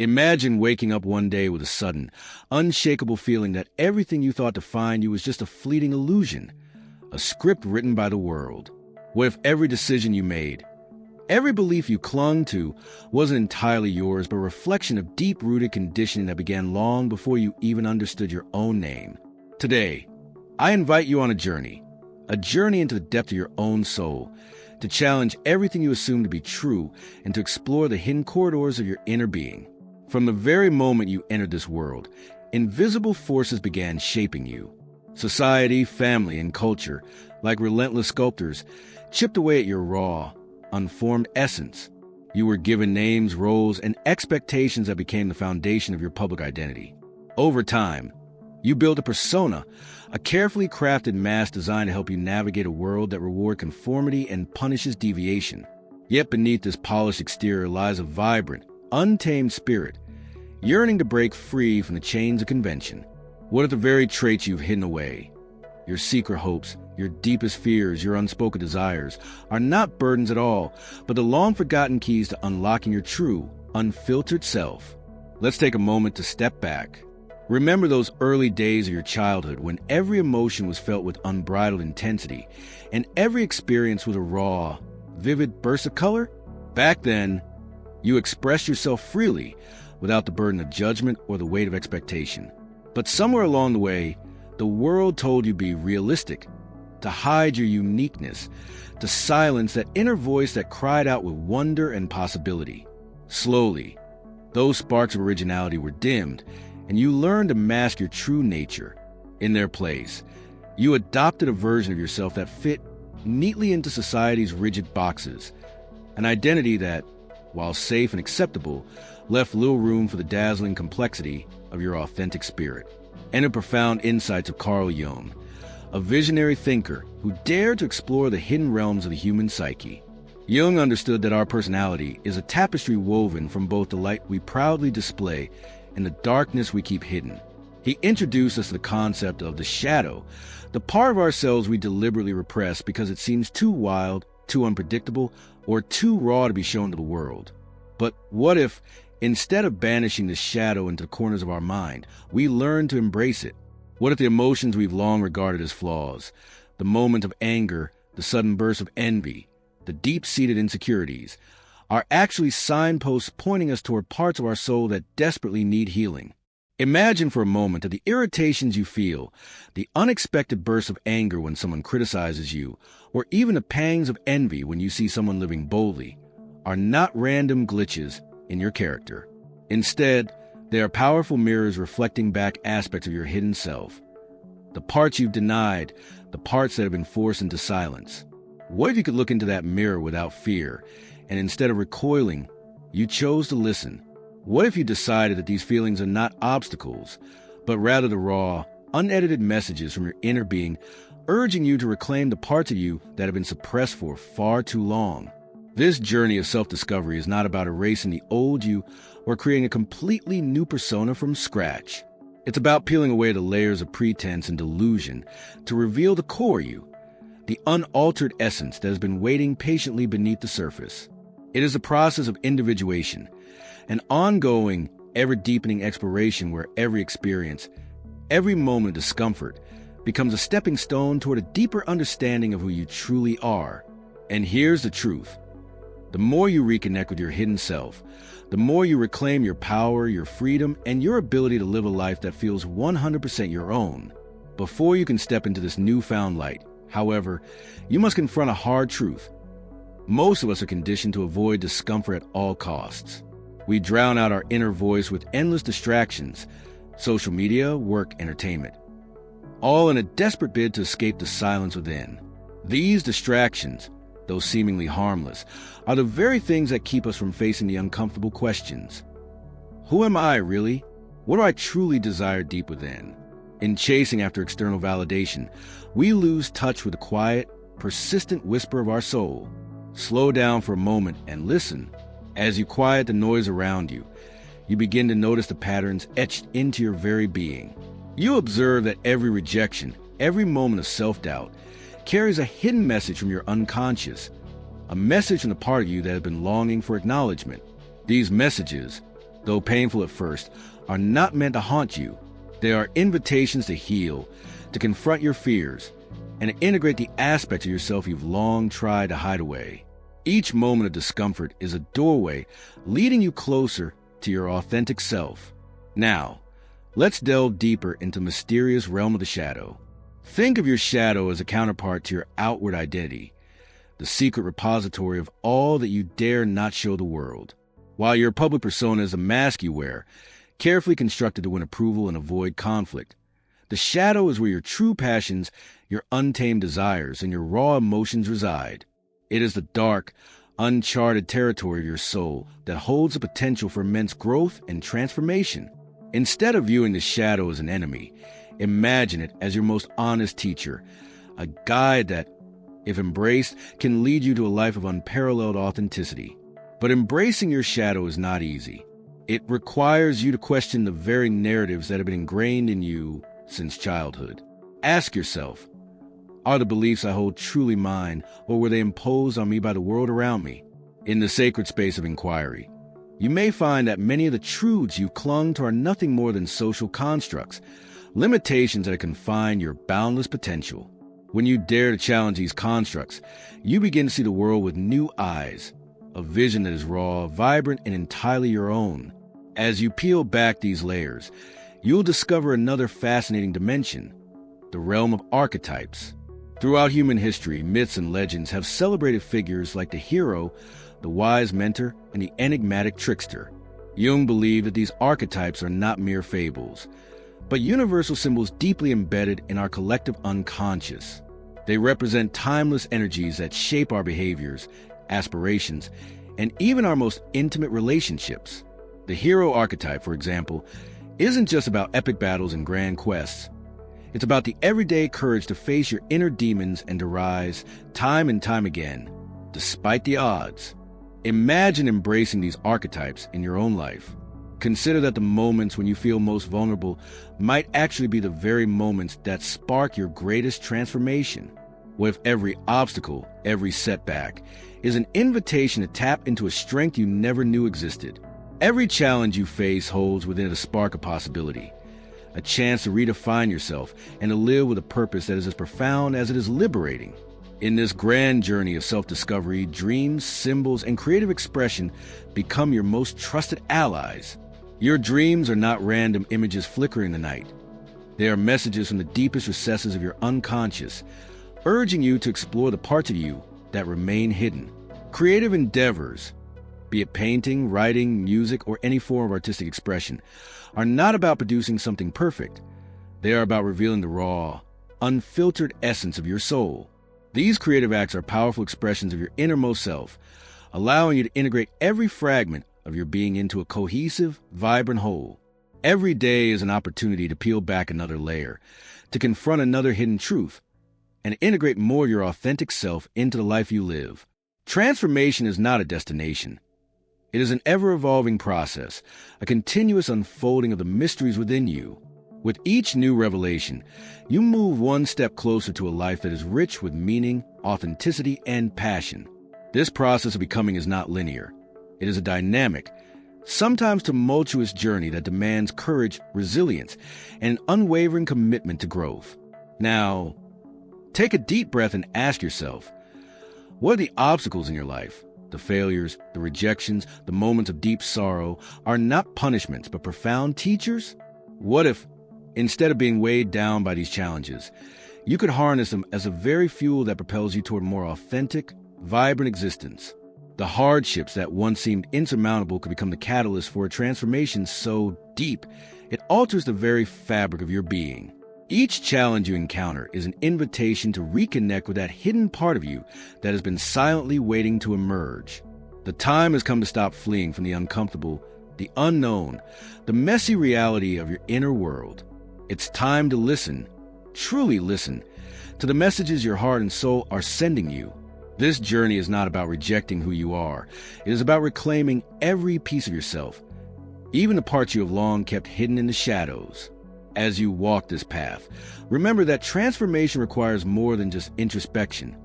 Imagine waking up one day with a sudden, unshakable feeling that everything you thought defined you was just a fleeting illusion, a script written by the world. What if every decision you made, every belief you clung to, wasn't entirely yours, but a reflection of deep-rooted conditioning that began long before you even understood your own name? Today, I invite you on a journey into the depth of your own soul, to challenge everything you assume to be true and to explore the hidden corridors of your inner being. From the very moment you entered this world, invisible forces began shaping you. Society, family, and culture, like relentless sculptors, chipped away at your raw, unformed essence. You were given names, roles, and expectations that became the foundation of your public identity. Over time, you built a persona, a carefully crafted mask designed to help you navigate a world that rewards conformity and punishes deviation. Yet beneath this polished exterior lies a vibrant, untamed spirit, yearning to break free from the chains of convention. What if the very traits you've hidden away, your secret hopes, your deepest fears, your unspoken desires, are not burdens at all, but the long-forgotten keys to unlocking your true, unfiltered self? Let's take a moment to step back. Remember those early days of your childhood when every emotion was felt with unbridled intensity, and every experience was a raw, vivid burst of color? Back then, you expressed yourself freely, without the burden of judgment or the weight of expectation. But somewhere along the way, the world told you to be realistic, to hide your uniqueness, to silence that inner voice that cried out with wonder and possibility. Slowly, those sparks of originality were dimmed, and you learned to mask your true nature. In their place, you adopted a version of yourself that fit neatly into society's rigid boxes, an identity that, while safe and acceptable, left little room for the dazzling complexity of your authentic spirit. And the profound insights of Carl Jung, a visionary thinker who dared to explore the hidden realms of the human psyche. Jung understood that our personality is a tapestry woven from both the light we proudly display and the darkness we keep hidden. He introduced us to the concept of the shadow, the part of ourselves we deliberately repress because it seems too wild, too unpredictable, or too raw to be shown to the world. But what if, instead of banishing the shadow into the corners of our mind, we learn to embrace it? What if the emotions we've long regarded as flaws, the moment of anger, the sudden burst of envy, the deep-seated insecurities, are actually signposts pointing us toward parts of our soul that desperately need healing? Imagine for a moment that the irritations you feel, the unexpected bursts of anger when someone criticizes you, or even the pangs of envy when you see someone living boldly, are not random glitches in your character. Instead, they are powerful mirrors reflecting back aspects of your hidden self. The parts you've denied, the parts that have been forced into silence. What if you could look into that mirror without fear, and instead of recoiling, you chose to listen? What if you decided that these feelings are not obstacles, but rather the raw, unedited messages from your inner being, urging you to reclaim the parts of you that have been suppressed for far too long? This journey of self-discovery is not about erasing the old you or creating a completely new persona from scratch. It's about peeling away the layers of pretense and delusion to reveal the core you, the unaltered essence that has been waiting patiently beneath the surface. It is a process of individuation, an ongoing, ever-deepening exploration where every experience, every moment of discomfort, becomes a stepping stone toward a deeper understanding of who you truly are. And here's the truth. The more you reconnect with your hidden self, the more you reclaim your power, your freedom, and your ability to live a life that feels 100% your own. Before you can step into this newfound light, however, you must confront a hard truth. Most of us are conditioned to avoid discomfort at all costs. We drown out our inner voice with endless distractions, social media, work, entertainment, all in a desperate bid to escape the silence within. These distractions, though seemingly harmless, are the very things that keep us from facing the uncomfortable questions. Who am I, really? What do I truly desire deep within? In chasing after external validation, we lose touch with the quiet, persistent whisper of our soul. Slow down for a moment and listen. As you quiet the noise around you, you begin to notice the patterns etched into your very being. You observe that every rejection, every moment of self-doubt, carries a hidden message from your unconscious, a message from the part of you that has been longing for acknowledgement. These messages, though painful at first, are not meant to haunt you. They are invitations to heal, to confront your fears, and to integrate the aspects of yourself you've long tried to hide away. Each moment of discomfort is a doorway leading you closer to your authentic self. Now, let's delve deeper into the mysterious realm of the shadow. Think of your shadow as a counterpart to your outward identity, the secret repository of all that you dare not show the world. While your public persona is a mask you wear, carefully constructed to win approval and avoid conflict, the shadow is where your true passions, your untamed desires, and your raw emotions reside. It is the dark, uncharted territory of your soul that holds the potential for immense growth and transformation. Instead of viewing the shadow as an enemy, imagine it as your most honest teacher, a guide that, if embraced, can lead you to a life of unparalleled authenticity. But embracing your shadow is not easy. It requires you to question the very narratives that have been ingrained in you since childhood. Ask yourself, are the beliefs I hold truly mine, or were they imposed on me by the world around me? In the sacred space of inquiry, you may find that many of the truths you've clung to are nothing more than social constructs, limitations that confine your boundless potential. When you dare to challenge these constructs, you begin to see the world with new eyes, a vision that is raw, vibrant, and entirely your own. As you peel back these layers, you'll discover another fascinating dimension, the realm of archetypes. Throughout human history, myths and legends have celebrated figures like the hero, the wise mentor, and the enigmatic trickster. Jung believed that these archetypes are not mere fables, but universal symbols deeply embedded in our collective unconscious. They represent timeless energies that shape our behaviors, aspirations, and even our most intimate relationships. The hero archetype, for example, isn't just about epic battles and grand quests. It's about the everyday courage to face your inner demons and to rise time and time again, despite the odds. Imagine embracing these archetypes in your own life. Consider that the moments when you feel most vulnerable might actually be the very moments that spark your greatest transformation. What if every obstacle, every setback, is an invitation to tap into a strength you never knew existed? Every challenge you face holds within it a spark of possibility, a chance to redefine yourself and to live with a purpose that is as profound as it is liberating. In this grand journey of self-discovery, dreams, symbols, and creative expression become your most trusted allies. Your dreams are not random images flickering in the night. They are messages from the deepest recesses of your unconscious, urging you to explore the parts of you that remain hidden. Creative endeavors, be it painting, writing, music, or any form of artistic expression, are not about producing something perfect. They are about revealing the raw, unfiltered essence of your soul. These creative acts are powerful expressions of your innermost self, allowing you to integrate every fragment of your being into a cohesive, vibrant whole. Every day is an opportunity to peel back another layer, to confront another hidden truth, and integrate more of your authentic self into the life you live. Transformation is not a destination. It is an ever-evolving process, a continuous unfolding of the mysteries within you. With each new revelation, you move one step closer to a life that is rich with meaning, authenticity, and passion. This process of becoming is not linear. It is a dynamic, sometimes tumultuous journey that demands courage, resilience, and an unwavering commitment to growth. Now, take a deep breath and ask yourself, what are the obstacles in your life? The failures, the rejections, the moments of deep sorrow are not punishments but profound teachers? What if, instead of being weighed down by these challenges, you could harness them as the very fuel that propels you toward a more authentic, vibrant existence? The hardships that once seemed insurmountable could become the catalyst for a transformation so deep, it alters the very fabric of your being. Each challenge you encounter is an invitation to reconnect with that hidden part of you that has been silently waiting to emerge. The time has come to stop fleeing from the uncomfortable, the unknown, the messy reality of your inner world. It's time to listen, truly listen, to the messages your heart and soul are sending you. This journey is not about rejecting who you are. It is about reclaiming every piece of yourself, even the parts you have long kept hidden in the shadows. As you walk this path, remember that transformation requires more than just introspection.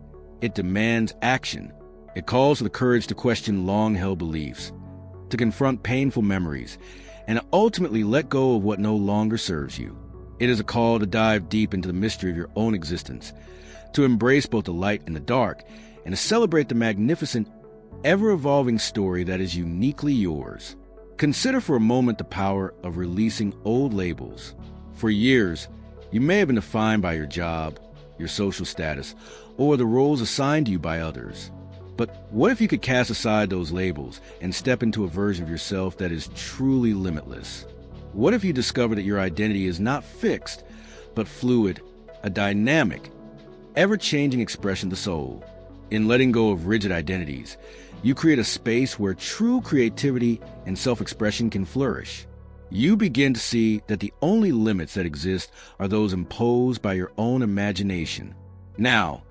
It demands action. It calls for the courage to question long-held beliefs, to confront painful memories, and ultimately let go of what no longer serves you. It is a call to dive deep into the mystery of your own existence, to embrace both the light and the dark, and to celebrate the magnificent, ever-evolving story that is uniquely yours. Consider for a moment the power of releasing old labels. For years, you may have been defined by your job, your social status, or the roles assigned to you by others. But what if you could cast aside those labels and step into a version of yourself that is truly limitless? What if you discover that your identity is not fixed, but fluid, a dynamic, ever-changing expression of the soul? In letting go of rigid identities, you create a space where true creativity and self-expression can flourish. You begin to see that the only limits that exist are those imposed by your own imagination. Now,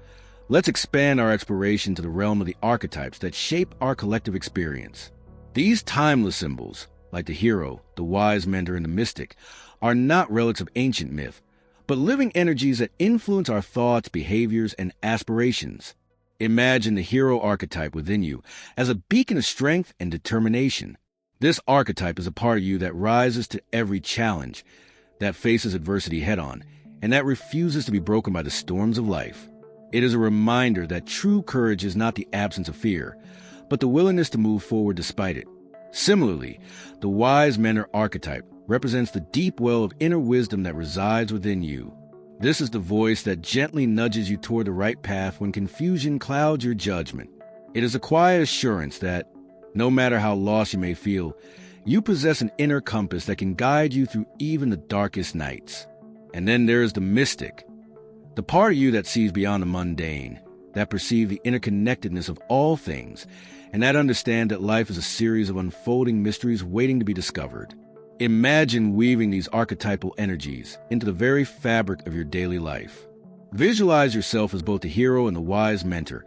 let's expand our exploration to the realm of the archetypes that shape our collective experience. These timeless symbols, like the hero, the wise mentor, and the mystic, are not relics of ancient myth, but living energies that influence our thoughts, behaviors, and aspirations. Imagine the hero archetype within you as a beacon of strength and determination. This archetype is a part of you that rises to every challenge, that faces adversity head-on, and that refuses to be broken by the storms of life. It is a reminder that true courage is not the absence of fear, but the willingness to move forward despite it. Similarly, the wise mentor archetype represents the deep well of inner wisdom that resides within you. This is the voice that gently nudges you toward the right path when confusion clouds your judgment. It is a quiet assurance that, no matter how lost you may feel, you possess an inner compass that can guide you through even the darkest nights. And then there is the mystic, the part of you that sees beyond the mundane, that perceives the interconnectedness of all things, and that understands that life is a series of unfolding mysteries waiting to be discovered. Imagine weaving these archetypal energies into the very fabric of your daily life. Visualize yourself as both the hero and the wise mentor,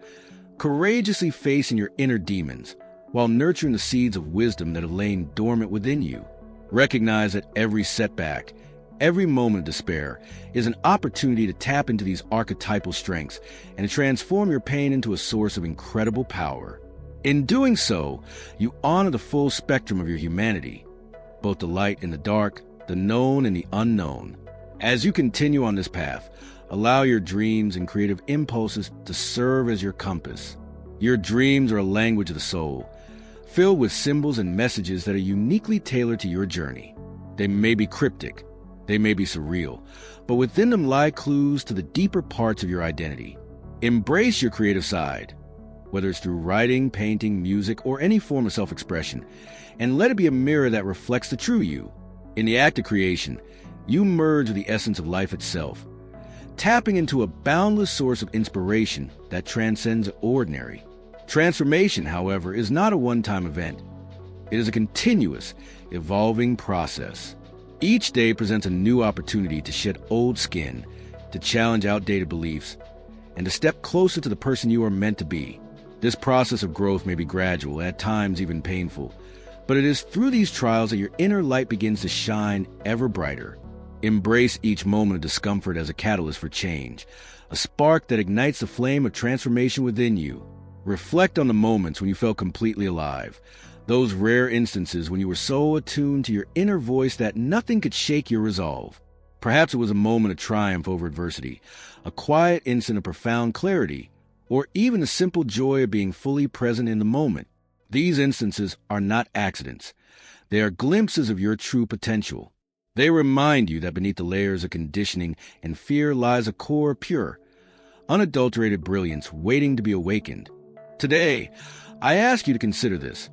courageously facing your inner demons, while nurturing the seeds of wisdom that have lain dormant within you. Recognize that every setback, every moment of despair, is an opportunity to tap into these archetypal strengths and to transform your pain into a source of incredible power. In doing so, you honor the full spectrum of your humanity, both the light and the dark, the known and the unknown. As you continue on this path, allow your dreams and creative impulses to serve as your compass. Your dreams are a language of the soul, filled with symbols and messages that are uniquely tailored to your journey. They may be cryptic, they may be surreal, but within them lie clues to the deeper parts of your identity. Embrace your creative side, whether it's through writing, painting, music, or any form of self-expression, and let it be a mirror that reflects the true you. In the act of creation, you merge with the essence of life itself, tapping into a boundless source of inspiration that transcends the ordinary. Transformation, however, is not a one-time event. It is a continuous, evolving process. Each day presents a new opportunity to shed old skin, to challenge outdated beliefs, and to step closer to the person you are meant to be. This process of growth may be gradual, at times even painful, but it is through these trials that your inner light begins to shine ever brighter. Embrace each moment of discomfort as a catalyst for change, a spark that ignites the flame of transformation within you. Reflect on the moments when you felt completely alive, those rare instances when you were so attuned to your inner voice that nothing could shake your resolve. Perhaps it was a moment of triumph over adversity, a quiet instant of profound clarity, or even the simple joy of being fully present in the moment. These instances are not accidents. They are glimpses of your true potential. They remind you that beneath the layers of conditioning and fear lies a core of pure, unadulterated brilliance waiting to be awakened. Today, I ask you to consider this.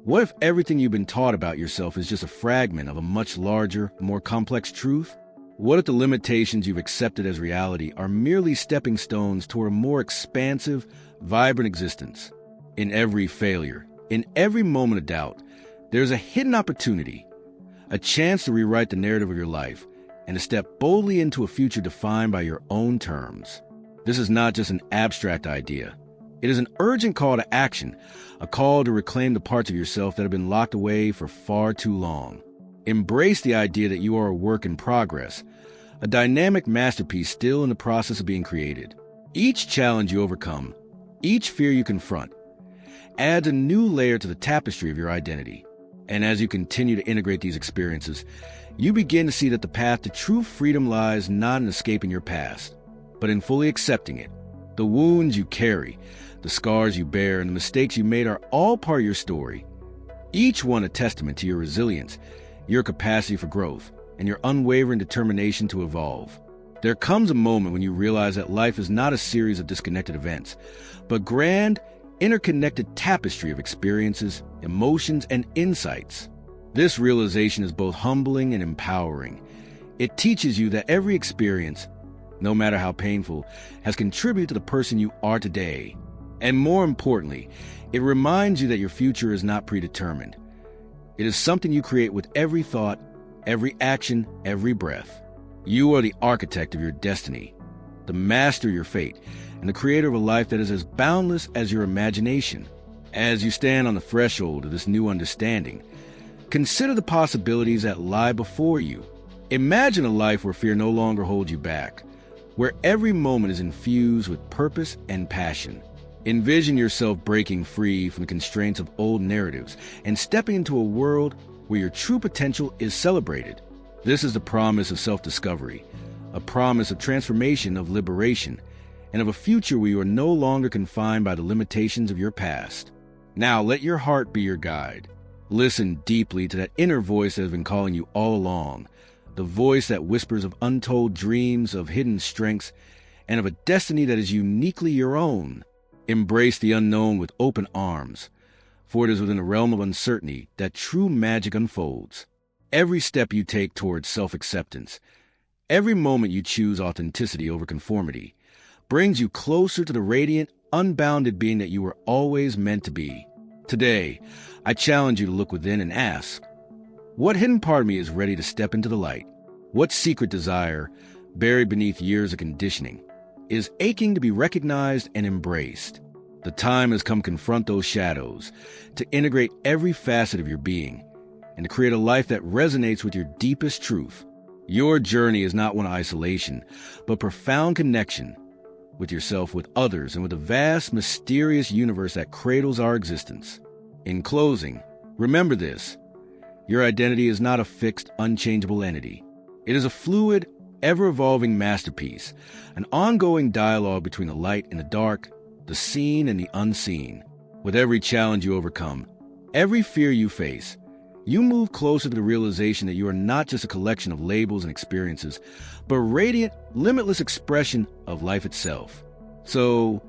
What if everything you've been taught about yourself is just a fragment of a much larger, more complex truth? What if the limitations you've accepted as reality are merely stepping stones toward a more expansive, vibrant existence? In every failure, in every moment of doubt, there's a hidden opportunity, a chance to rewrite the narrative of your life and to step boldly into a future defined by your own terms. This is not just an abstract idea. It is an urgent call to action, a call to reclaim the parts of yourself that have been locked away for far too long. Embrace the idea that you are a work in progress, a dynamic masterpiece still in the process of being created. Each challenge you overcome, each fear you confront, adds a new layer to the tapestry of your identity. And as you continue to integrate these experiences, you begin to see that the path to true freedom lies not in escaping your past, but in fully accepting it. The wounds you carry, the scars you bear, and the mistakes you made are all part of your story, each one a testament to your resilience, your capacity for growth, and your unwavering determination to evolve. There comes a moment when you realize that life is not a series of disconnected events, but grand, interconnected tapestry of experiences, emotions, and insights. This realization is both humbling and empowering. It teaches you that every experience, no matter how painful, has contributed to the person you are today. And more importantly, it reminds you that your future is not predetermined. It is something you create with every thought, every action, every breath. You are the architect of your destiny, the master of your fate, and the creator of a life that is as boundless as your imagination. As you stand on the threshold of this new understanding, consider the possibilities that lie before you. Imagine a life where fear no longer holds you back, where every moment is infused with purpose and passion. Envision yourself breaking free from the constraints of old narratives and stepping into a world where your true potential is celebrated. This is the promise of self-discovery, a promise of transformation, of liberation, and of a future where you are no longer confined by the limitations of your past. Now let your heart be your guide. Listen deeply to that inner voice that has been calling you all along, the voice that whispers of untold dreams, of hidden strengths, and of a destiny that is uniquely your own. Embrace the unknown with open arms, for it is within the realm of uncertainty that true magic unfolds. Every step you take towards self-acceptance, every moment you choose authenticity over conformity, brings you closer to the radiant, unbounded being that you were always meant to be. Today, I challenge you to look within and ask, what hidden part of me is ready to step into the light? What secret desire, buried beneath years of conditioning, is aching to be recognized and embraced? The time has come to confront those shadows, to integrate every facet of your being, and to create a life that resonates with your deepest truth. Your journey is not one of isolation, but profound connection with yourself, with others, and with the vast, mysterious universe that cradles our existence. In closing, remember this: your identity is not a fixed, unchangeable entity. It is a fluid, ever-evolving masterpiece, an ongoing dialogue between the light and the dark, the seen and the unseen. With every challenge you overcome, every fear you face, you move closer to the realization that you are not just a collection of labels and experiences, but a radiant, limitless expression of life itself. So,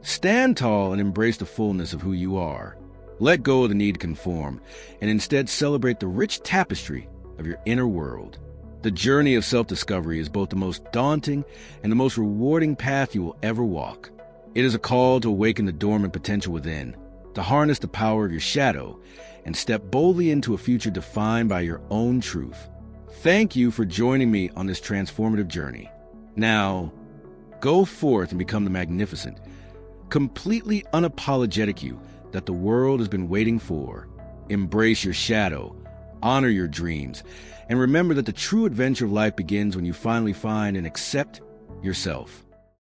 stand tall and embrace the fullness of who you are. Let go of the need to conform, and instead celebrate the rich tapestry of your inner world. The journey of self-discovery is both the most daunting and the most rewarding path you will ever walk. It is a call to awaken the dormant potential within, to harness the power of your shadow, and step boldly into a future defined by your own truth. Thank you for joining me on this transformative journey. Now, go forth and become the magnificent, completely unapologetic you that the world has been waiting for. Embrace your shadow, honor your dreams, and remember that the true adventure of life begins when you finally find and accept yourself.